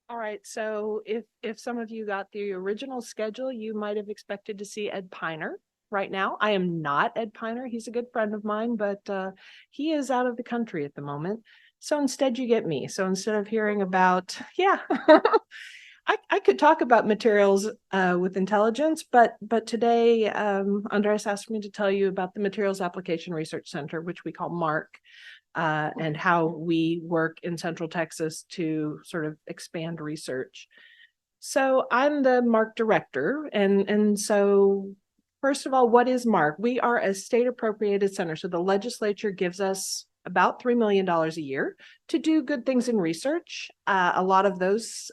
All right, so if some of you got the original schedule, you might have expected to see Ed Piner right now. I am not Ed Piner. He's a good friend of mine, but he is out of the country at the moment. So instead you get me. So instead of hearing about, yeah, I could talk about materials with intelligence, but today Andres asked me to tell you about the Materials Application Research Center, which we call MARC, and how we work in Central Texas to sort of expand research. So I'm the MARC director, and so first of all, what is MARC? We are a state appropriated center. So the legislature gives us about $3 million a year to do good things in research. A lot of those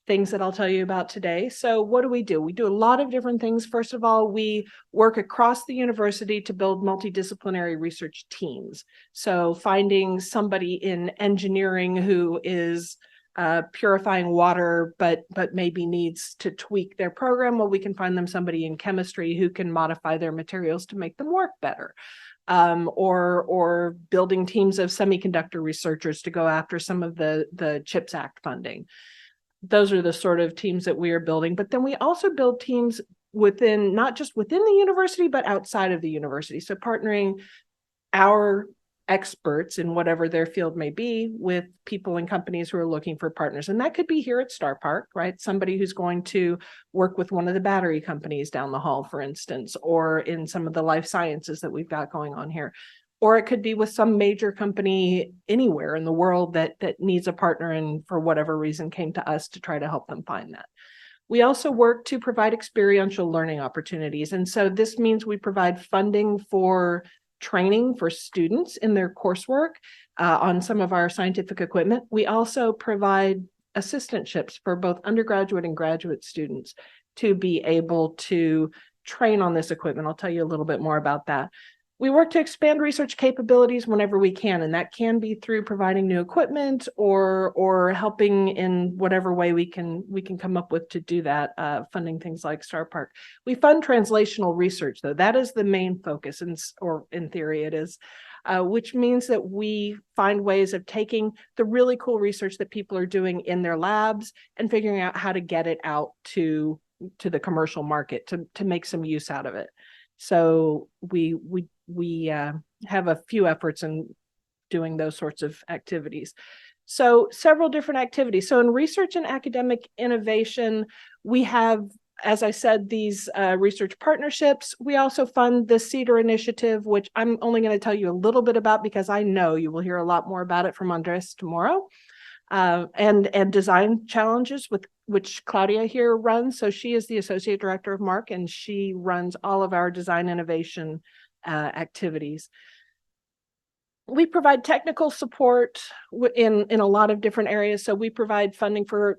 things that I'll tell you about today. So what do? We do a lot of different things. First of all, we work across the university to build multidisciplinary research teams. So finding somebody in engineering who is purifying water, but maybe needs to tweak their program, well, we can find them somebody in chemistry who can modify their materials to make them work better. Or building teams of semiconductor researchers to go after some of the CHIPS Act funding. Those are the sort of teams that we are building. But then we also build teams within, not just within the university, but outside of the university. So partnering our experts in whatever their field may be with people and companies who are looking for partners. And that could be here at Star Park, right? Somebody who's going to work with one of the battery companies down the hall, for instance, or in some of the life sciences that we've got going on here. Or it could be with some major company anywhere in the world that needs a partner and for whatever reason came to us to try to help them find that. We also work to provide experiential learning opportunities. And so this means we provide funding for training for students in their coursework on some of our scientific equipment. We also provide assistantships for both undergraduate and graduate students to be able to train on this equipment. I'll tell you a little bit more about that. We work to expand research capabilities whenever we can, and that can be through providing new equipment or helping in whatever way we can come up with to do that, funding things like Star Park. We fund translational research, though. That is the main focus, or in theory it is, which means that we find ways of taking the really cool research that people are doing in their labs and figuring out how to get it out to the commercial market to make some use out of it. So we have a few efforts in doing those sorts of activities. So several different activities. So in research and academic innovation, we have, as I said, these research partnerships. We also fund the CEDAR initiative, which I'm only going to tell you a little bit about because I know you will hear a lot more about it from Andres tomorrow. And design challenges, with which Claudia here runs. So she is the associate director of MARC, and she runs all of our design innovation activities. We provide technical support in a lot of different areas. So we provide funding for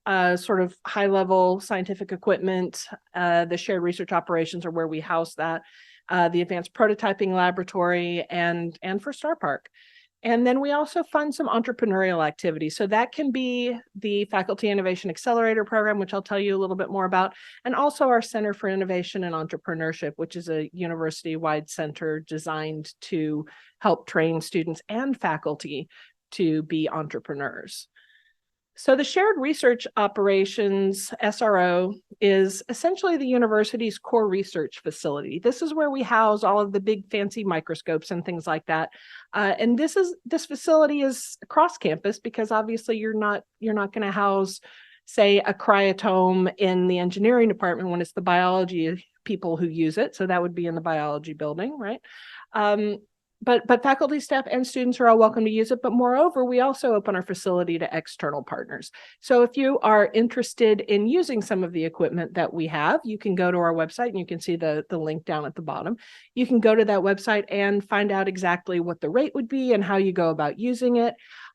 sort of high-level scientific equipment. The shared research operations are where we house that. The advanced prototyping laboratory and for Star Park. And then we also fund some entrepreneurial activities. So that can be the Faculty Innovation Accelerator Program, which I'll tell you a little bit more about, and also our Center for Innovation and Entrepreneurship, which is a university-wide center designed to help train students and faculty to be entrepreneurs. So the Shared Research Operations, SRO, is essentially the university's core research facility. This is where we house all of the big fancy microscopes and things like that. And this facility is across campus because obviously you're not going to house, say, a cryotome in the engineering department when it's the biology people who use it. So that would be in the biology building, right? But faculty, staff, and students are all welcome to use it. But moreover, we also open our facility to external partners. So if you are interested in using some of the equipment that we have, you can go to our website, and you can see the link down at the bottom. You can go to that website and find out exactly what the rate would be and how you go about using it.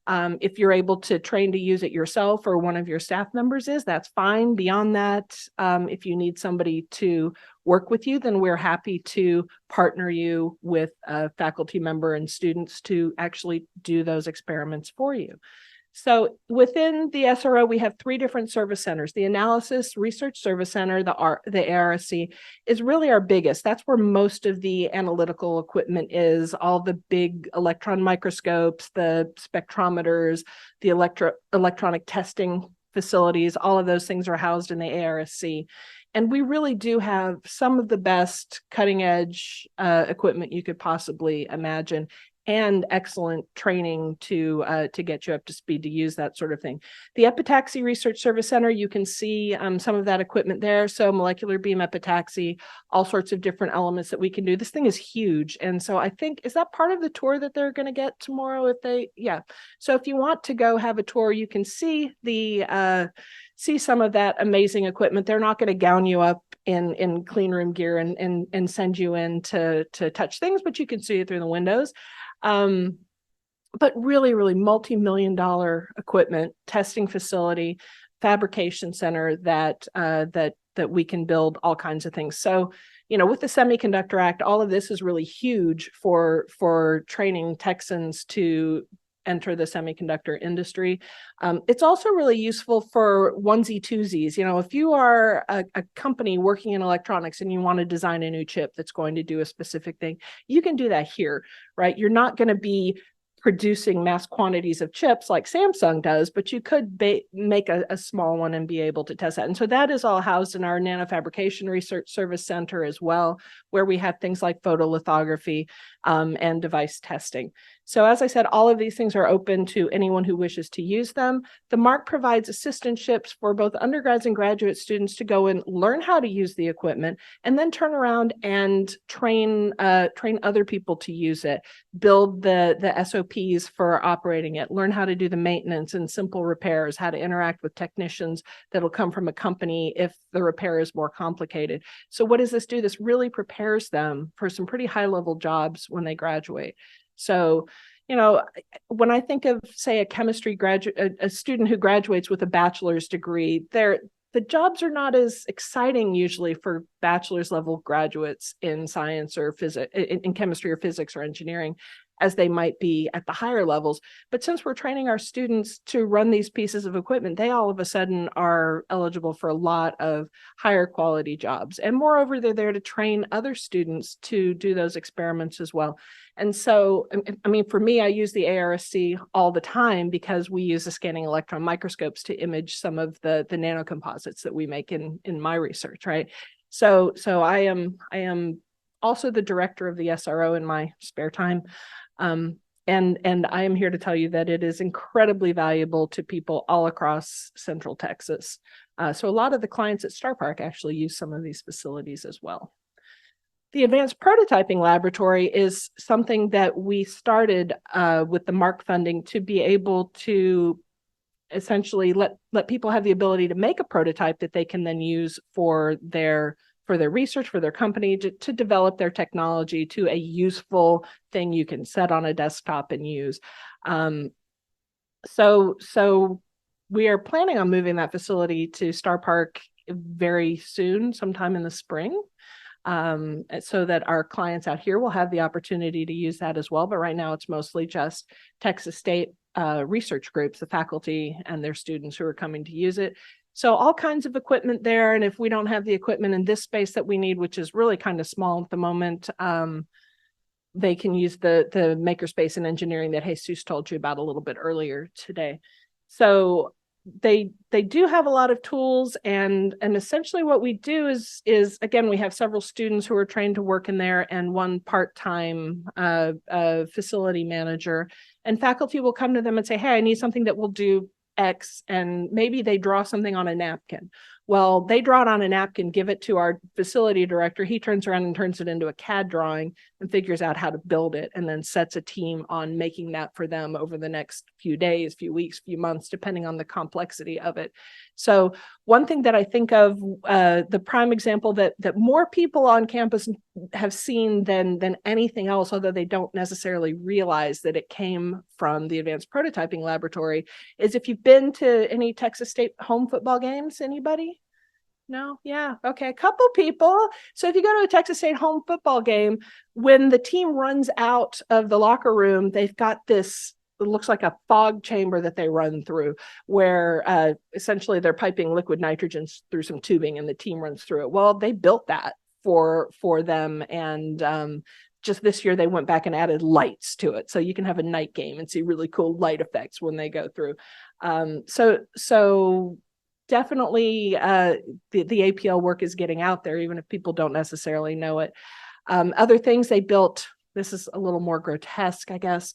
If you're able to train to use it yourself or one of your staff members is, that's fine. Beyond that, if you need somebody to work with you, then we're happy to partner you with a faculty member and students to actually do those experiments for you. So within the SRO, we have three different service centers. The Analysis Research Service Center, the ARSC, is really our biggest. That's where most of the analytical equipment is, all the big electron microscopes, the spectrometers, the electronic testing facilities, all of those things are housed in the ARSC. And we really do have some of the best cutting edge equipment you could possibly imagine, and excellent training to get you up to speed to use that sort of thing. The Epitaxy Research Service Center, you can see some of that equipment there. So molecular beam epitaxy, all sorts of different elements that we can do. This thing is huge. And so I think, is that part of the tour that they're going to get tomorrow? Yeah. So if you want to go have a tour, you can see see some of that amazing equipment. They're not going to gown you up in clean room gear and send you in to touch things, but you can see it through the windows. But really multi-million-dollar equipment, testing facility, fabrication center that we can build all kinds of things. So, with the Semiconductor Act, all of this is really huge for training Texans to enter the semiconductor industry. It's also really useful for onesie twosies. If you are a company working in electronics and you want to design a new chip that's going to do a specific thing, you can do that here, right? You're not going to be producing mass quantities of chips like Samsung does, but you could make a small one and be able to test that. And so that is all housed in our Nanofabrication Research Service Center as well, where we have things like photolithography and device testing. So as I said, all of these things are open to anyone who wishes to use them. The MARC provides assistantships for both undergrads and graduate students to go and learn how to use the equipment, and then turn around and train other people to use it, build the SOPs for operating it, learn how to do the maintenance and simple repairs, how to interact with technicians that'll come from a company if the repair is more complicated. So what does this do? This really prepares them for some pretty high-level jobs when they graduate. So, when I think of, say, a chemistry graduate, a student who graduates with a bachelor's degree, the jobs are not as exciting usually for bachelor's level graduates in science or physics, in chemistry or physics or engineering, as they might be at the higher levels. But since we're training our students to run these pieces of equipment, they all of a sudden are eligible for a lot of higher quality jobs. And moreover, they're there to train other students to do those experiments as well. And so, I mean, for me, I use the ARSC all the time because we use the scanning electron microscopes to image some of the nanocomposites that we make in my research, right? So I am also the director of the SRO in my spare time. And I am here to tell you that it is incredibly valuable to people all across Central Texas. So a lot of the clients at Star Park actually use some of these facilities as well. The Advanced Prototyping Laboratory is something that we started with the MARC funding to be able to essentially let people have the ability to make a prototype that they can then use for their research, for their company, to develop their technology to a useful thing you can set on a desktop and use. So we are planning on moving that facility to Star Park very soon, sometime in the spring, so that our clients out here will have the opportunity to use that as well. But right now it's mostly just Texas State research groups, the faculty and their students who are coming to use it. So all kinds of equipment there. And if we don't have the equipment in this space that we need, which is really kind of small at the moment, they can use the makerspace and engineering that Jesus told you about a little bit earlier today. So they do have a lot of tools, and essentially what we do is again, we have several students who are trained to work in there and one part-time facility manager, and faculty will come to them and say, hey, I need something that will do X, and maybe they draw something on a napkin. Well, they draw it on a napkin, give it to our facility director. He turns around and turns it into a CAD drawing and figures out how to build it, and then sets a team on making that for them over the next few days, few weeks, few months, depending on the complexity of it. So one thing that I think of, the prime example that more people on campus have seen than anything else, although they don't necessarily realize that it came from the Advanced Prototyping Laboratory, is if you've been to any Texas State home football games, anybody? No? Yeah. Okay. A couple people. So if you go to a Texas State home football game, when the team runs out of the locker room, they've got this it looks like a fog chamber that they run through, where essentially they're piping liquid nitrogen through some tubing and the team runs through it. Well, they built that for them, and just this year they went back and added lights to it, so you can have a night game and see really cool light effects when they go through. So definitely the APL work is getting out there, even if people don't necessarily know it. Other things they built, this is a little more grotesque, I guess.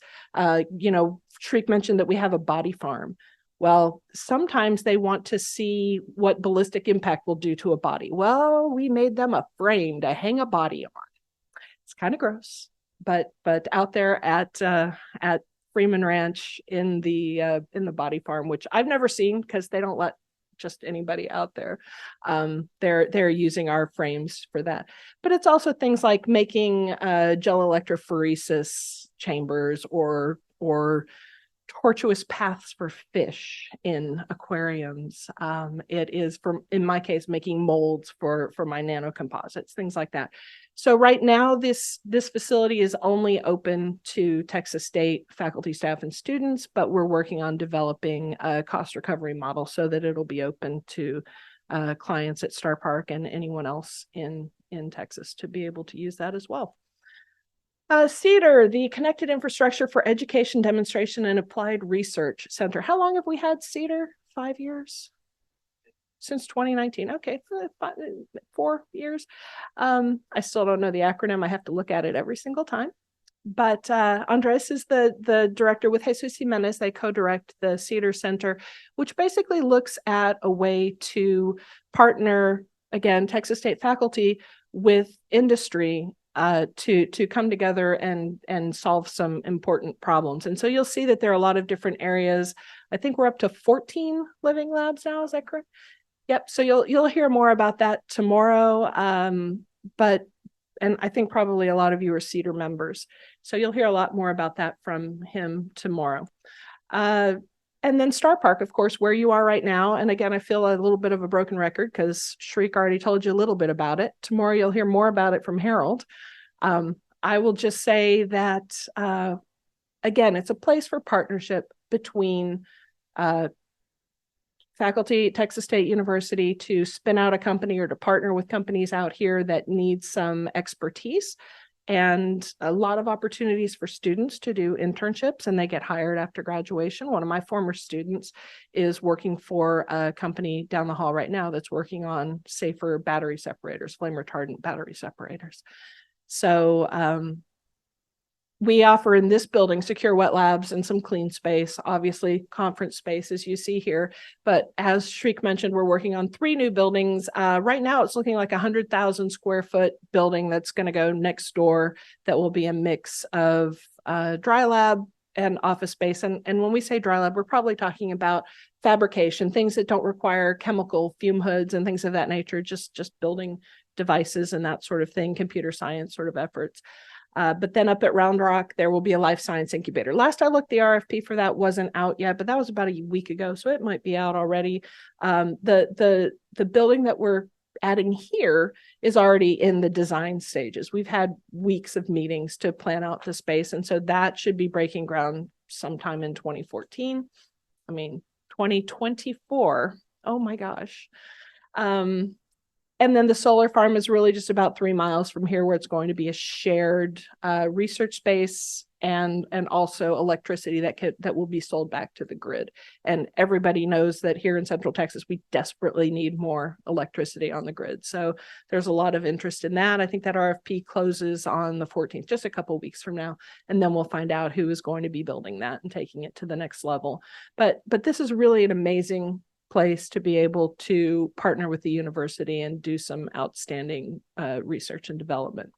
Shriek mentioned that we have a body farm. Well, sometimes they want to see what ballistic impact will do to a body. Well, we made them a frame to hang a body on. It's kind of gross, but out there at Freeman Ranch in the body farm, which I've never seen because they don't let just anybody out there. They're using our frames for that. But it's also things like making gel electrophoresis chambers or tortuous paths for fish in aquariums. It is, in my case, making molds for my nanocomposites, things like that. So right now, this facility is only open to Texas State faculty, staff, and students, but we're working on developing a cost recovery model so that it'll be open to clients at Star Park and anyone else in Texas to be able to use that as well. CEDAR, the Connected Infrastructure for Education, Demonstration, and Applied Research Center. How long have we had CEDAR? 5 years? Since 2019. Okay, 4 years. I still don't know the acronym. I have to look at it every single time. But Andres is the director with Jesus Jimenez. They co-direct the CEDAR Center, which basically looks at a way to partner, again, Texas State faculty with industry to come together and solve some important problems. And so you'll see that there are a lot of different areas. I think we're up to 14 living labs now. Is that correct? Yep. So you'll hear more about that tomorrow. And I think probably a lot of you are CEDAR members. So you'll hear a lot more about that from him tomorrow. And then Star Park, of course, where you are right now. And again, I feel a little bit of a broken record because Shriek already told you a little bit about it. Tomorrow, you'll hear more about it from Harold. I will just say that, again, it's a place for partnership between faculty at Texas State University to spin out a company or to partner with companies out here that need some expertise, and a lot of opportunities for students to do internships, and they get hired after graduation. One of my former students is working for a company down the hall right now that's working on safer battery separators, flame retardant battery separators. So we offer in this building secure wet labs and some clean space, obviously conference space as you see here. But as Shriek mentioned, we're working on 3 new buildings. Right now it's looking like 100,000 square foot building that's going to go next door that will be a mix of dry lab and office space. And when we say dry lab, we're probably talking about fabrication, things that don't require chemical fume hoods and things of that nature, just building devices and that sort of thing, computer science sort of efforts. But then up at Round Rock, there will be a life science incubator. Last I looked, the RFP for that wasn't out yet, but that was about a week ago, so it might be out already. The building that we're adding here is already in the design stages. We've had weeks of meetings to plan out the space, and so that should be breaking ground sometime in 2014. I mean, 2024. Oh my gosh. And then the solar farm is really just about 3 miles from here, where it's going to be a shared research space and also electricity that will be sold back to the grid. And everybody knows that here in Central Texas, we desperately need more electricity on the grid. So there's a lot of interest in that. I think that RFP closes on the 14th, just a couple of weeks from now, and then we'll find out who is going to be building that and taking it to the next level. But this is really an amazing place to be able to partner with the university and do some outstanding research and development.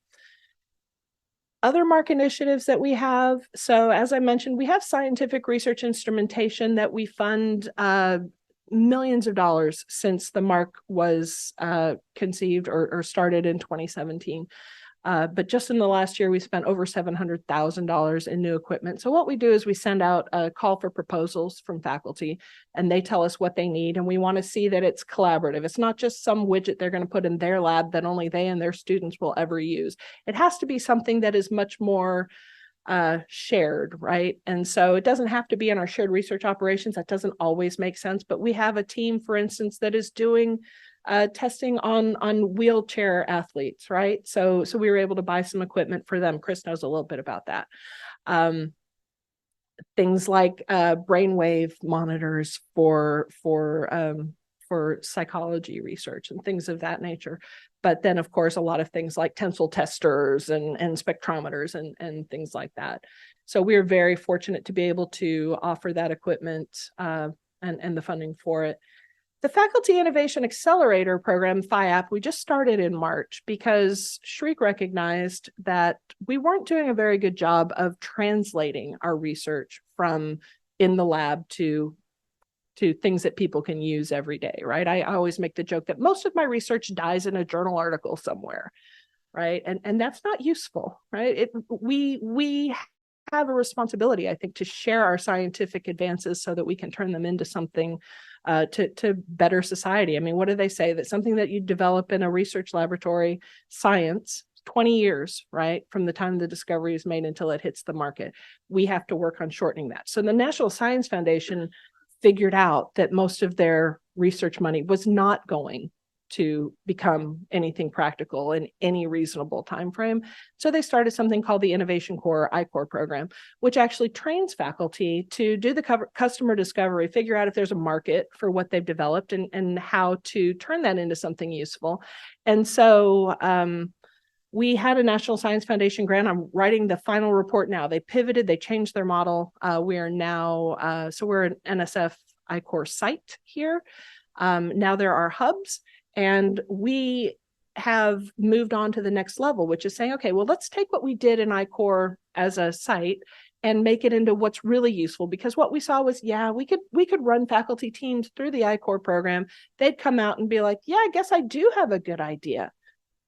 Other MARC initiatives that we have. So as I mentioned, we have scientific research instrumentation that we fund millions of dollars since the MARC was conceived or started in 2017. But just in the last year, we spent over $700,000 in new equipment. So what we do is we send out a call for proposals from faculty, and they tell us what they need. And we want to see that it's collaborative. It's not just some widget they're going to put in their lab that only they and their students will ever use. It has to be something that is much more shared, right? And so it doesn't have to be in our shared research operations. That doesn't always make sense, but we have a team, for instance, that is doing testing on wheelchair athletes, right? So we were able to buy some equipment for them. Chris knows a little bit about that. Things like brainwave monitors for psychology research and things of that nature. But then, of course, a lot of things like tensile testers and spectrometers and things like that. So we're very fortunate to be able to offer that equipment and the funding for it. The Faculty Innovation Accelerator program, FIAP, we just started in March because Shriek recognized that we weren't doing a very good job of translating our research from in the lab to things that people can use every day, right? I always make the joke that most of my research dies in a journal article somewhere, right? And that's not useful, right? We have a responsibility, I think, to share our scientific advances so that we can turn them into something to better society. I mean, what do they say? That something that you develop in a research laboratory, science, 20 years, right, from the time the discovery is made until it hits the market. We have to work on shortening that. So the National Science Foundation figured out that most of their research money was not going to become anything practical in any reasonable time frame. So they started something called the Innovation Corps I-Corps program, which actually trains faculty to do the customer discovery, figure out if there's a market for what they've developed and how to turn that into something useful. And so we had a National Science Foundation grant. I'm writing the final report now. They pivoted, they changed their model. We are now, so we're an NSF I-Corps site here. Now there are hubs. And we have moved on to the next level, which is saying, okay, well, let's take what we did in I-Corps as a site and make it into what's really useful. Because what we saw was, yeah, we could run faculty teams through the I-Corps program. They'd come out and be like, yeah, I guess I do have a good idea.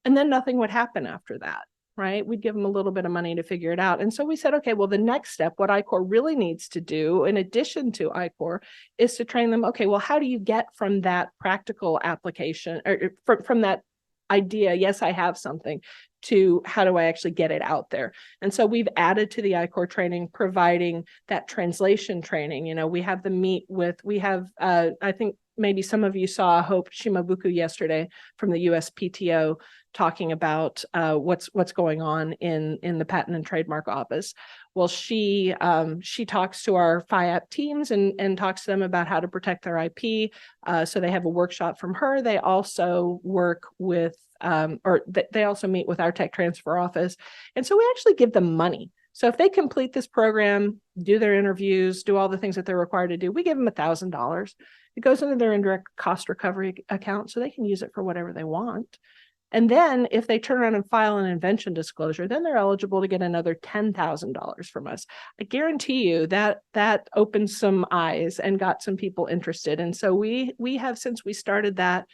And then nothing would happen after that, right? We'd give them a little bit of money to figure it out. And so we said, okay, well, the next step, what I-Corps really needs to do, in addition to I-Corps, is to train them, okay, well, how do you get from that practical application, or from that idea, yes, I have something, to how do I actually get it out there? And so we've added to the I-Corps training, providing that translation training. You know, we have them meet with, I think maybe some of you saw Hope Shimabuku yesterday from the USPTO talking about what's going on in the Patent and Trademark Office. Well, she talks to our FIAP teams and talks to them about how to protect their IP. So they have a workshop from her. They also work with, they also meet with our tech transfer office. And so we actually give them money. So if they complete this program, do their interviews, do all the things that they're required to do, we give them $1,000. It goes into their indirect cost recovery account so they can use it for whatever they want. And then if they turn around and file an invention disclosure, then they're eligible to get another $10,000 from us. I guarantee you that opened some eyes and got some people interested. And so we have, since we started that,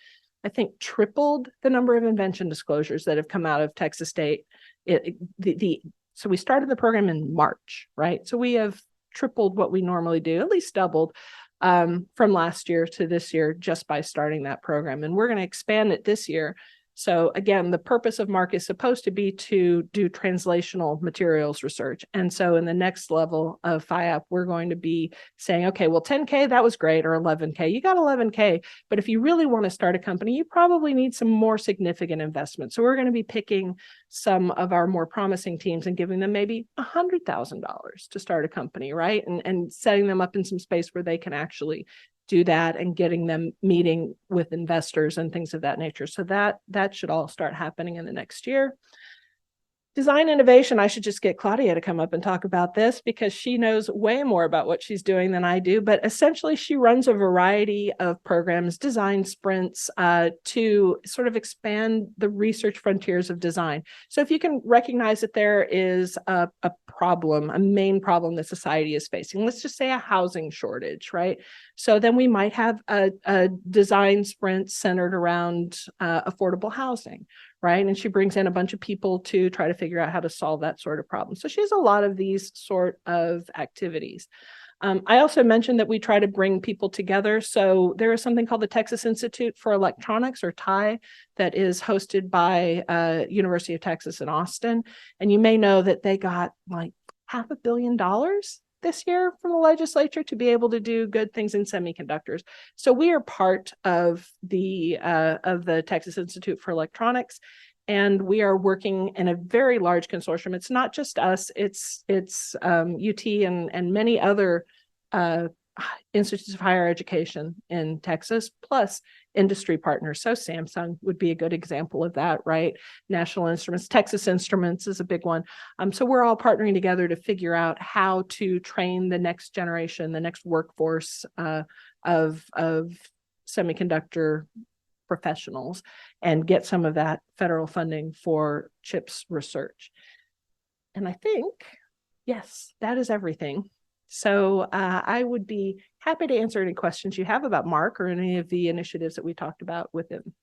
I think tripled the number of invention disclosures that have come out of Texas State. So we started the program in March, right? So we have tripled what we normally do, at least doubled from last year to this year just by starting that program. And we're going to expand it this year. So again, the purpose of MARC is supposed to be to do translational materials research. And so in the next level of FIAP, we're going to be saying, okay, well, 10K, that was great, or 11K. You got 11K, but if you really want to start a company, you probably need some more significant investment. So we're going to be picking some of our more promising teams and giving them maybe $100,000 to start a company, right? And setting them up in some space where they can actually do that and getting them meeting with investors and things of that nature. So that should all start happening in the next year. Design innovation, I should just get Claudia to come up and talk about this because she knows way more about what she's doing than I do. But essentially, she runs a variety of programs, design sprints, to sort of expand the research frontiers of design. So if you can recognize that there is a problem, a main problem that society is facing, let's just say a housing shortage, right? So then we might have a design sprint centered around affordable housing, right? And she brings in a bunch of people to try to figure out how to solve that sort of problem. So she has a lot of these sort of activities. I also mentioned that we try to bring people together. So there is something called the Texas Institute for Electronics, or TIE, that is hosted by University of Texas in Austin. And you may know that they got like $500 million this year from the legislature to be able to do good things in semiconductors. So we are part of the Texas Institute for Electronics, and we are working in a very large consortium. It's not just us; it's UT and many other institutes of higher education in Texas, plus industry partners. So Samsung would be a good example of that, right? National Instruments, Texas Instruments is a big one. So we're all partnering together to figure out how to train the next generation, the next workforce of semiconductor professionals, and get some of that federal funding for CHIPS research. And I think, yes, that is everything. So I would be happy to answer any questions you have about MARC or any of the initiatives that we talked about with him.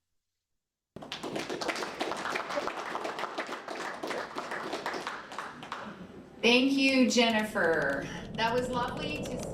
Thank you, Jennifer. That was lovely to see.